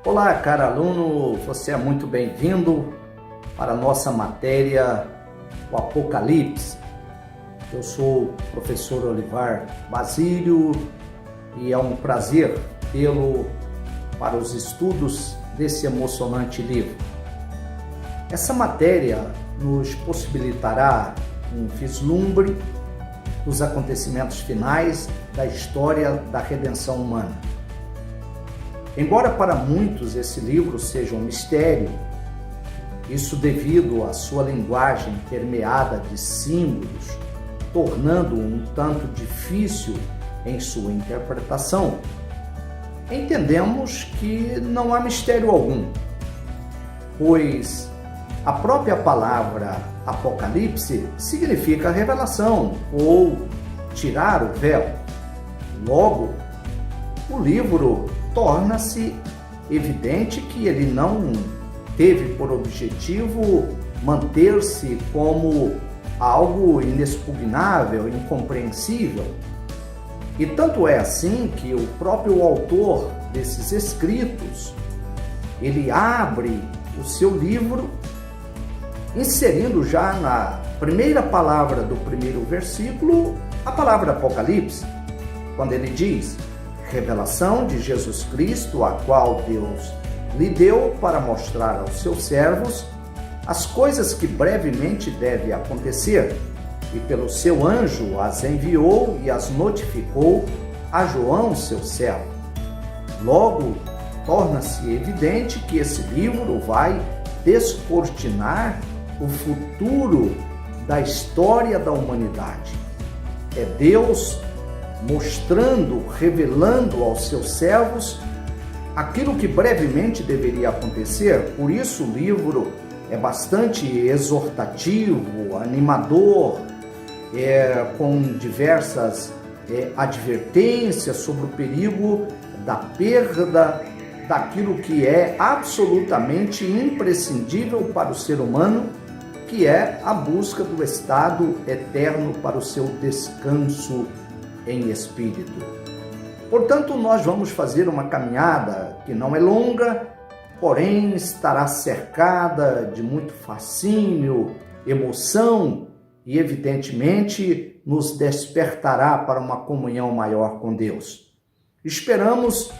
Olá, caro aluno, você é muito bem-vindo para a nossa matéria, o Apocalipse. Eu sou o professor Olivar Basílio e é um prazer tê-lo para os estudos desse emocionante livro. Essa matéria nos possibilitará um vislumbre dos acontecimentos finais da história da redenção humana. Embora para muitos esse livro seja um mistério, isso devido à sua linguagem permeada de símbolos, tornando-o um tanto difícil em sua interpretação, entendemos que não há mistério algum, pois a própria palavra Apocalipse significa revelação ou tirar o véu. Logo, o livro torna-se evidente que ele não teve por objetivo manter-se como algo inexpugnável, incompreensível. E tanto é assim que o próprio autor desses escritos, ele abre o seu livro inserindo já na primeira palavra do primeiro versículo a palavra Apocalipse, quando ele diz: revelação de Jesus Cristo, a qual Deus lhe deu para mostrar aos seus servos as coisas que brevemente devem acontecer, e pelo seu anjo as enviou e as notificou a João, seu servo. Logo, torna-se evidente que esse livro vai descortinar o futuro da história da humanidade. É Deus mostrando, revelando aos seus servos aquilo que brevemente deveria acontecer. Por isso o livro é bastante exortativo, animador, com diversas advertências sobre o perigo da perda daquilo que é absolutamente imprescindível para o ser humano, que é a busca do estado eterno para o seu descanso em espírito. Portanto, nós vamos fazer uma caminhada que não é longa, porém estará cercada de muito fascínio, emoção e, evidentemente, nos despertará para uma comunhão maior com Deus. Esperamos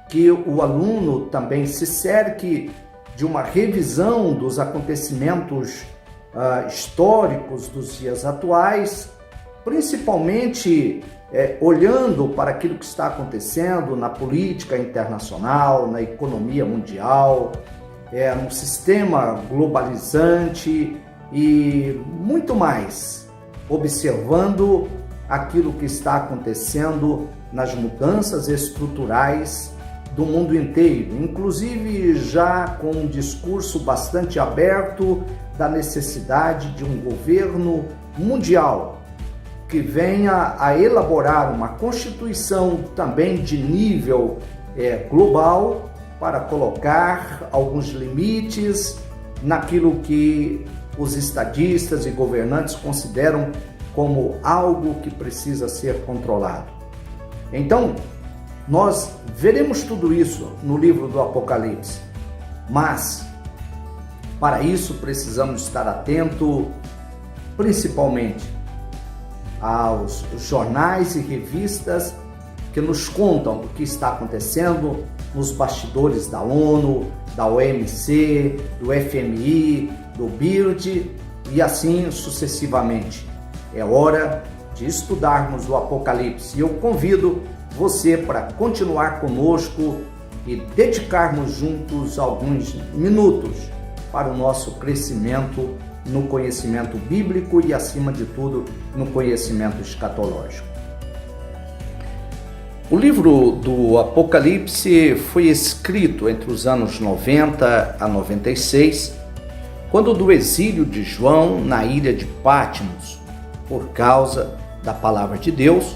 que o aluno também se cerque de uma revisão dos acontecimentos históricos dos dias atuais, principalmente olhando para aquilo que está acontecendo na política internacional, na economia mundial, no sistema globalizante e muito mais, observando aquilo que está acontecendo nas mudanças estruturais do mundo inteiro, inclusive já com um discurso bastante aberto da necessidade de um governo mundial que venha a elaborar uma constituição também de nível global para colocar alguns limites naquilo que os estadistas e governantes consideram como algo que precisa ser controlado. Então, nós veremos tudo isso no livro do Apocalipse, mas para isso precisamos estar atento principalmente aos jornais e revistas que nos contam o que está acontecendo nos bastidores da ONU, da OMC, do FMI, do BIRD e assim sucessivamente. É hora de estudarmos o Apocalipse e eu convido você para continuar conosco e dedicarmos juntos alguns minutos para o nosso crescimento no conhecimento bíblico e, acima de tudo, no conhecimento escatológico. O livro do Apocalipse foi escrito entre os anos 90 a 96, quando do exílio de João na ilha de Patmos, por causa da palavra de Deus,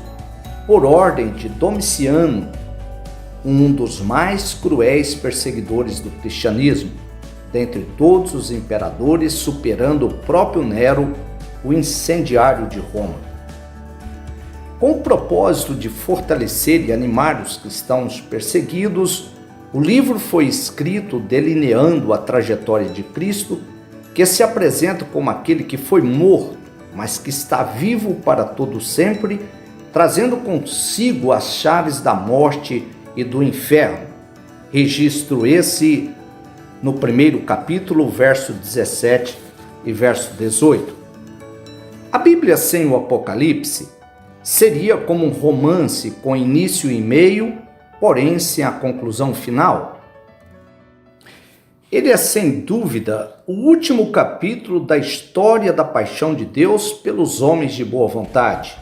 por ordem de Domiciano, um dos mais cruéis perseguidores do cristianismo, dentre todos os imperadores, superando o próprio Nero, o incendiário de Roma. Com o propósito de fortalecer e animar os cristãos perseguidos, O livro foi escrito delineando a trajetória de Cristo, que se apresenta como aquele que foi morto, mas que está vivo para todo sempre, trazendo consigo as chaves da morte e do inferno. Registro esse no primeiro capítulo, verso 17 e verso 18. A Bíblia sem o Apocalipse seria como um romance com início e meio, porém sem a conclusão final. Ele é, sem dúvida, o último capítulo da história da paixão de Deus pelos homens de boa vontade.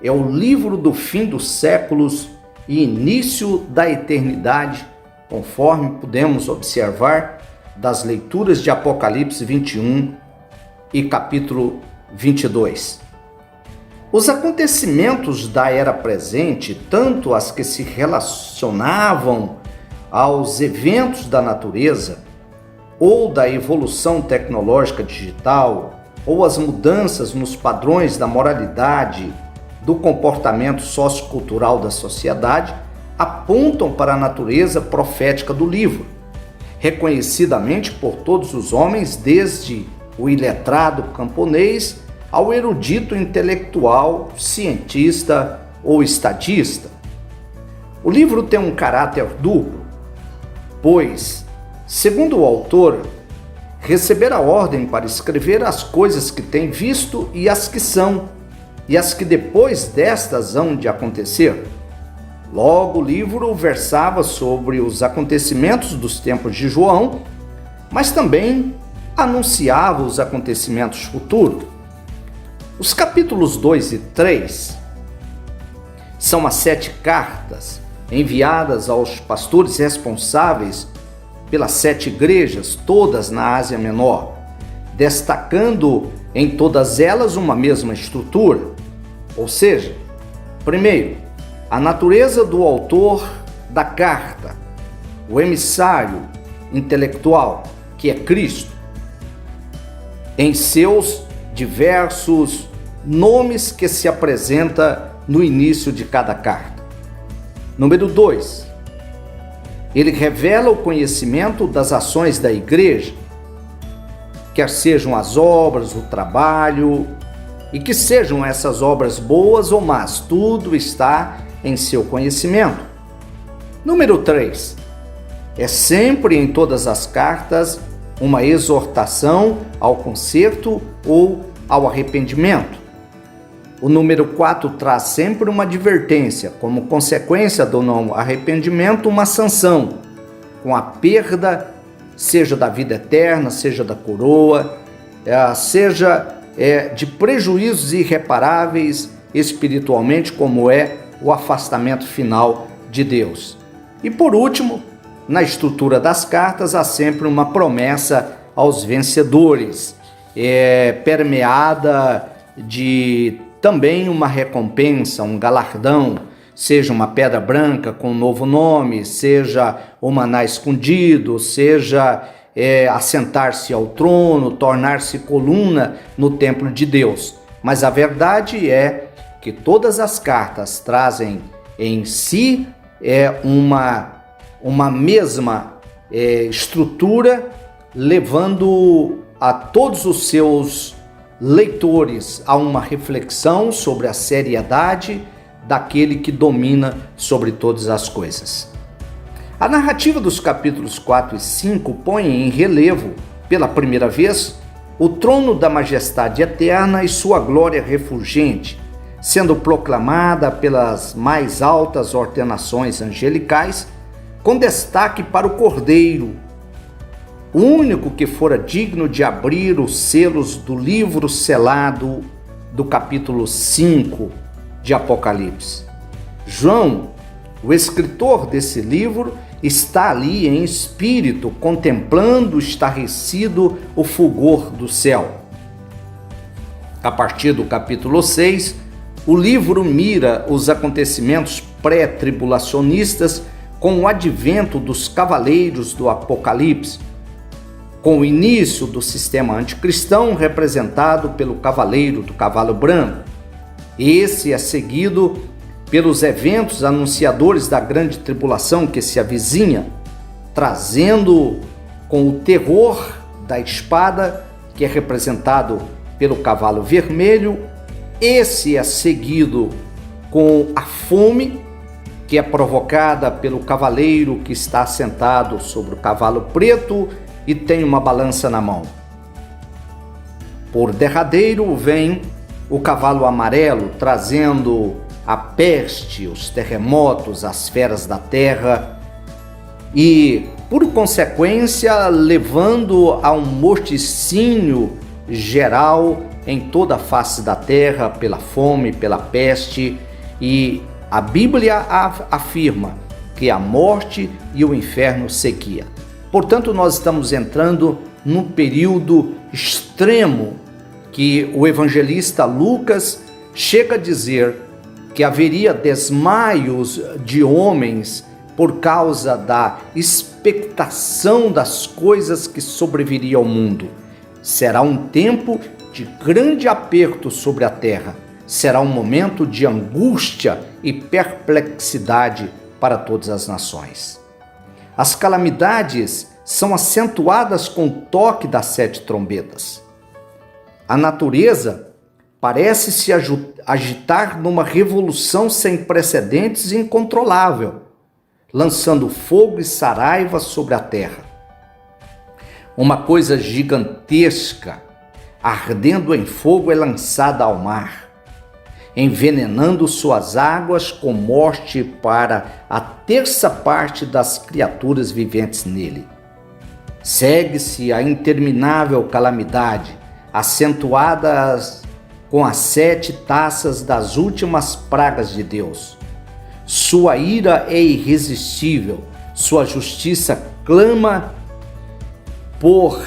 É o livro do fim dos séculos e início da eternidade, conforme podemos observar das leituras de Apocalipse 21 e capítulo 22. Os acontecimentos da era presente, tanto as que se relacionavam aos eventos da natureza, ou da evolução tecnológica digital, ou as mudanças nos padrões da moralidade, do comportamento sociocultural da sociedade, apontam para a natureza profética do livro, reconhecidamente por todos os homens, desde o iletrado camponês ao erudito intelectual, cientista ou estadista. O livro tem um caráter duplo, pois, segundo o autor, receber a ordem para escrever as coisas que tem visto e as que são, e as que depois destas hão de acontecer. Logo, o livro versava sobre os acontecimentos dos tempos de João, mas também anunciava os acontecimentos futuros. Os capítulos 2 e 3 são as 7 cartas enviadas aos pastores responsáveis pelas 7 igrejas, todas na Ásia Menor, destacando em todas elas uma mesma estrutura. Ou seja, primeiro, a natureza do autor da carta, o emissário intelectual, que é Cristo, em seus diversos nomes que se apresenta no início de cada carta. Número 2, ele revela o conhecimento das ações da igreja, quer sejam as obras, o trabalho, e que sejam essas obras boas ou más, tudo está em seu conhecimento. Número 3, é sempre em todas as cartas uma exortação ao conserto ou ao arrependimento. O número 4 traz sempre uma advertência, como consequência do não arrependimento, uma sanção, com a perda, seja da vida eterna, seja da coroa, seja de prejuízos irreparáveis espiritualmente, como é o afastamento final de Deus. E por último, na estrutura das cartas há sempre uma promessa aos vencedores, permeada de também uma recompensa, um galardão, seja uma pedra branca com um novo nome, seja o maná escondido, seja assentar-se ao trono, tornar-se coluna no templo de Deus. Mas a verdade é que todas as cartas trazem em si uma mesma estrutura, levando a todos os seus leitores a uma reflexão sobre a seriedade daquele que domina sobre todas as coisas. A narrativa dos capítulos 4 e 5 põe em relevo, pela primeira vez, o trono da majestade eterna e sua glória refulgente, sendo proclamada pelas mais altas ordenações angelicais, com destaque para o Cordeiro, o único que fora digno de abrir os selos do livro selado do capítulo 5 de Apocalipse. João, o escritor desse livro, está ali em espírito, contemplando estarrecido o fulgor do céu. A partir do capítulo 6, o livro mira os acontecimentos pré-tribulacionistas com o advento dos cavaleiros do Apocalipse, com o início do sistema anticristão representado pelo cavaleiro do cavalo branco. Esse é seguido pelos eventos anunciadores da grande tribulação que se avizinha, trazendo com o terror da espada, que é representado pelo cavalo vermelho. Esse é seguido com a fome, que é provocada pelo cavaleiro que está sentado sobre o cavalo preto e tem uma balança na mão. Por derradeiro vem o cavalo amarelo, trazendo a peste, os terremotos, as feras da terra e, por consequência, levando a um morticínio geral em toda a face da terra pela fome, pela peste. E a Bíblia afirma que a morte e o inferno seguia. Portanto, nós estamos entrando num período extremo que o evangelista Lucas chega a dizer que haveria desmaios de homens por causa da expectação das coisas que sobreviriam ao mundo. Será um tempo de grande aperto sobre a terra. Será um momento de angústia e perplexidade para todas as nações. As calamidades são acentuadas com o toque das 7 trombetas. A natureza parece se agitar numa revolução sem precedentes e incontrolável, lançando fogo e saraiva sobre a terra. Uma coisa gigantesca, ardendo em fogo, é lançada ao mar, envenenando suas águas com morte para a 1/3 das criaturas viventes nele. Segue-se a interminável calamidade, acentuada com as 7 taças das últimas pragas de Deus. Sua ira é irresistível, sua justiça clama por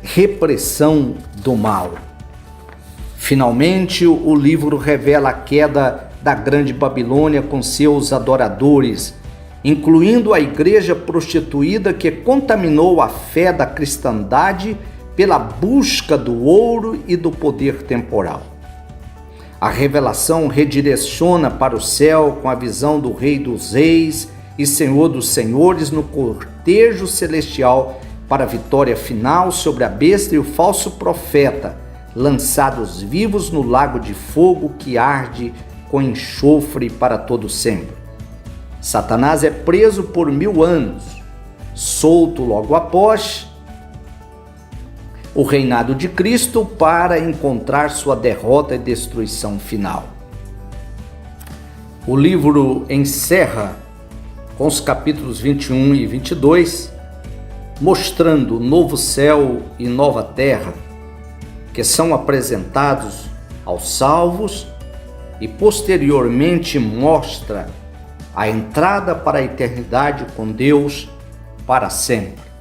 repressão do mal. Finalmente, o livro revela a queda da grande Babilônia com seus adoradores, incluindo a igreja prostituída que contaminou a fé da cristandade pela busca do ouro e do poder temporal. A revelação redireciona para o céu com a visão do Rei dos Reis e Senhor dos Senhores no cortejo celestial para a vitória final sobre a besta e o falso profeta, lançados vivos no lago de fogo que arde com enxofre para todo sempre. Satanás é preso por 1000 anos, solto logo após o reinado de Cristo para encontrar sua derrota e destruição final. O livro encerra com os capítulos 21 e 22, mostrando o novo céu e nova terra, que são apresentados aos salvos, e posteriormente mostra a entrada para a eternidade com Deus para sempre.